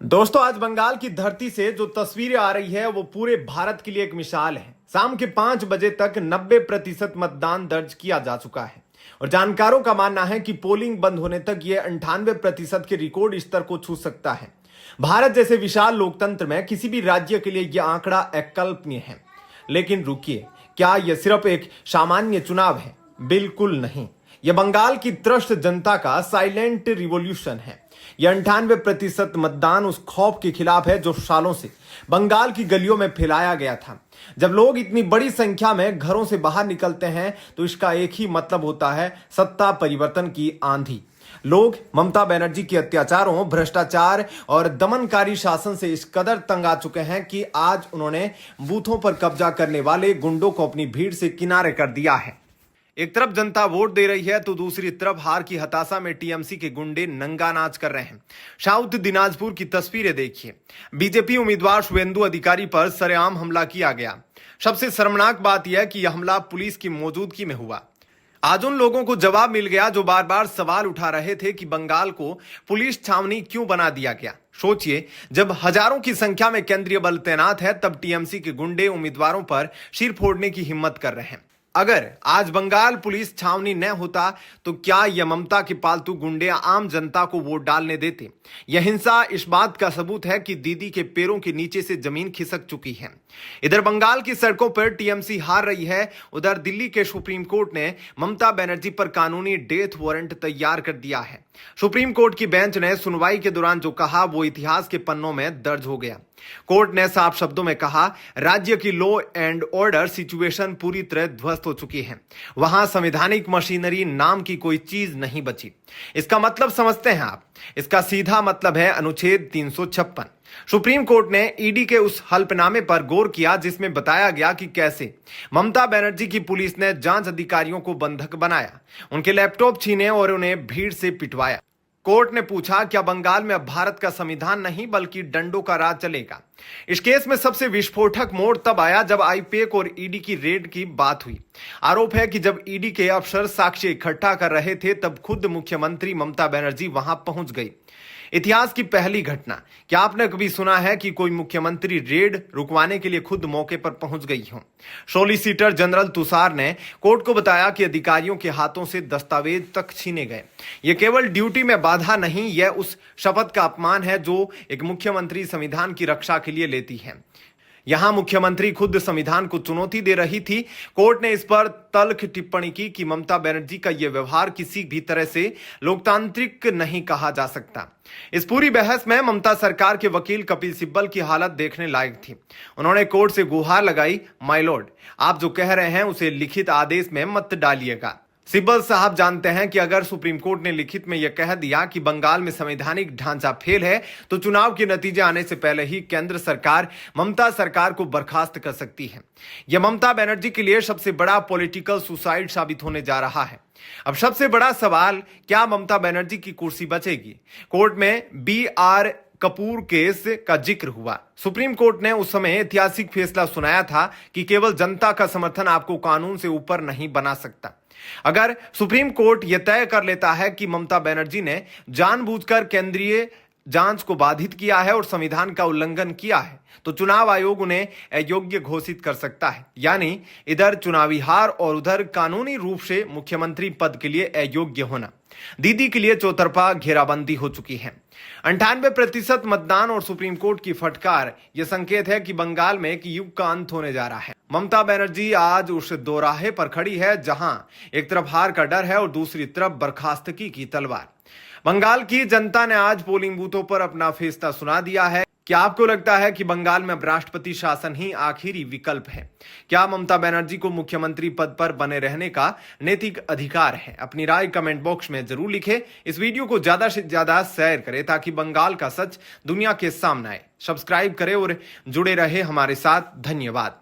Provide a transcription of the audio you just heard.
दोस्तों, आज बंगाल की धरती से जो तस्वीरें आ रही है वो पूरे भारत के लिए एक मिसाल है। शाम के 5 बजे तक 90% मतदान दर्ज किया जा चुका है और जानकारोों का मानना है कि पोलिंग बंद होने तक ये 98% के रिकॉर्ड स्तर को छू सकता है। भारत जैसे विशाल लोकतंत्र में किसी भी राज्य के लिए यह आंकड़ा अकल्पनीय है। लेकिन रुकिए, क्या यह सिर्फ एक सामान्य चुनाव है? बिल्कुल नहीं। यह बंगाल की त्रस्त जनता का साइलेंट रिवॉल्यूशन है। यह 98% मतदान उस खौफ के खिलाफ है जो सालों से बंगाल की गलियों में फैलाया गया था। जब लोग इतनी बड़ी संख्या में घरों से बाहर निकलते हैं तो इसका एक ही मतलब होता है, सत्ता परिवर्तन की आंधी। लोग ममता बनर्जी के अत्याचारों, भ्रष्टाचार और दमनकारी शासन से इस कदर तंग आ चुके हैं कि आज उन्होंने बूथों पर कब्जा करने वाले गुंडों को अपनी भीड़ से किनारे कर दिया है। एक तरफ जनता वोट दे रही है तो दूसरी तरफ हार की हताशा में टीएमसी के गुंडे नंगा नाच कर रहे हैं। साउथ दिनाजपुर की तस्वीरें देखिए। बीजेपी उम्मीदवार शुवेंदु अधिकारी पर सरेआम हमला किया गया। सबसे शर्मनाक बात यह कि यह हमला पुलिस की मौजूदगी में हुआ। आज उन लोगों को जवाब मिल गया जो बार बार सवाल उठा रहे थे कि बंगाल को पुलिस छावनी क्यों बना दिया गया। सोचिए, जब हजारों की संख्या में केंद्रीय बल तैनात है तब टीएमसी के गुंडे उम्मीदवारों पर सिर फोड़ने की हिम्मत कर रहे हैं। अगर आज बंगाल पुलिस छावनी न होता तो क्या यह ममता के पालतू गुंडे आम जनता को वोट डालने देते? यह हिंसा इस बात का सबूत है कि दीदी के पैरों के नीचे से जमीन खिसक चुकी है। इधर बंगाल की सड़कों पर टीएमसी हार रही है, उधर दिल्ली के सुप्रीम कोर्ट ने ममता बनर्जी पर कानूनी डेथ वारंट तैयार कर दिया है। सुप्रीम कोर्ट की बेंच ने सुनवाई के दौरान जो कहा वो इतिहास के पन्नों में दर्ज हो गया। कोर्ट ने साफ शब्दों में कहा, राज्य की लॉ एंड ऑर्डर सिचुएशन पूरी तरह ध्वस्त हो चुकी है। वहां संवैधानिक मशीनरी नाम की कोई चीज नहीं बची। इसका मतलब समझते हैं आप? इसका सीधा मतलब है अनुच्छेद 356। सुप्रीम कोर्ट ने ईडी के उस हल्फनामे पर गौर किया जिसमें बताया गया कि कैसे ममता बनर्जी की पुलिस ने जांच अधिकारियों को बंधक बनाया, उनके लैपटॉप छीने और उन्हें भीड़ से पिटवाया। कोर्ट ने पूछा, क्या बंगाल में अब भारत का संविधान नहीं बल्कि डंडों का राज चलेगा? इस केस में सबसे विस्फोटक मोड़ तब आया जब आईपीएक और ईडी की रेड की बात हुई। आरोप है कि जब ईडी के अफसर साक्ष्य इकट्ठा कर रहे थे तब खुद मुख्यमंत्री ममता बनर्जी वहां पहुंच गई। इतिहास की पहली घटना। क्या आपने कभी सुना है कि कोई मुख्यमंत्री रेड रुकवाने के लिए खुद मौके पर पहुंच गई हो? सॉलिसिटर जनरल तुषार ने कोर्ट को बताया कि अधिकारियों के हाथों से दस्तावेज तक छीने गए। यह केवल ड्यूटी में बाधा नहीं, यह उस शपथ का अपमान है जो एक मुख्यमंत्री संविधान की रक्षा के लिए लेती है। यहां मुख्यमंत्री खुद संविधान को चुनौती दे रही थी। कोर्ट ने इस पर तल्ख टिप्पणी की कि ममता बनर्जी का यह व्यवहार किसी भी तरह से लोकतांत्रिक नहीं कहा जा सकता। इस पूरी बहस में ममता सरकार के वकील कपिल सिब्बल की हालत देखने लायक थी। उन्होंने कोर्ट से गुहार लगाई, माय लॉर्ड, आप जो कह रहे हैं उसे लिखित आदेश में मत डालिएगा। सिब्बल साहब जानते हैं कि अगर सुप्रीम कोर्ट ने लिखित में यह कह दिया कि बंगाल में संवैधानिक ढांचा फेल है तो चुनाव के नतीजे आने से पहले ही केंद्र सरकार ममता सरकार को बर्खास्त कर सकती है। यह ममता बनर्जी के लिए सबसे बड़ा पॉलिटिकल सुसाइड साबित होने जा रहा है। अब सबसे बड़ा सवाल, क्या ममता बनर्जी की कुर्सी बचेगी? कोर्ट में BR कपूर केस का जिक्र हुआ। सुप्रीम कोर्ट ने उस समय ऐतिहासिक फैसला सुनाया था कि केवल जनता का समर्थन आपको कानून से ऊपर नहीं बना सकता। अगर सुप्रीम कोर्ट यह तय कर लेता है कि ममता बनर्जी ने जानबूझकर केंद्रीय जांच को बाधित किया है और संविधान का उल्लंघन किया है तो चुनाव आयोग उन्हें अयोग्य घोषित कर सकता है। यानी इधर चुनावी हार और उधर कानूनी रूप से मुख्यमंत्री पद के लिए अयोग्य होना। दीदी के लिए चौतरफा घेराबंदी हो चुकी है। 98% मतदान और सुप्रीम कोर्ट की फटकार यह संकेत है कि बंगाल में एक युग का अंत होने जा रहा है। ममता बनर्जी आज उस दोराहे पर खड़ी है जहां एक तरफ हार का डर है और दूसरी तरफ बर्खास्तगी की तलवार। बंगाल की जनता ने आज पोलिंग बूथों पर अपना फैसला सुना दिया है। क्या आपको लगता है कि बंगाल में अब राष्ट्रपति शासन ही आखिरी विकल्प है? क्या ममता बनर्जी को मुख्यमंत्री पद पर बने रहने का नैतिक अधिकार है? अपनी राय कमेंट बॉक्स में जरूर लिखें। इस वीडियो को ज्यादा से ज्यादा शेयर करें ताकि बंगाल का सच दुनिया के सामने आए। सब्सक्राइब करें और जुड़े रहे हमारे साथ। धन्यवाद।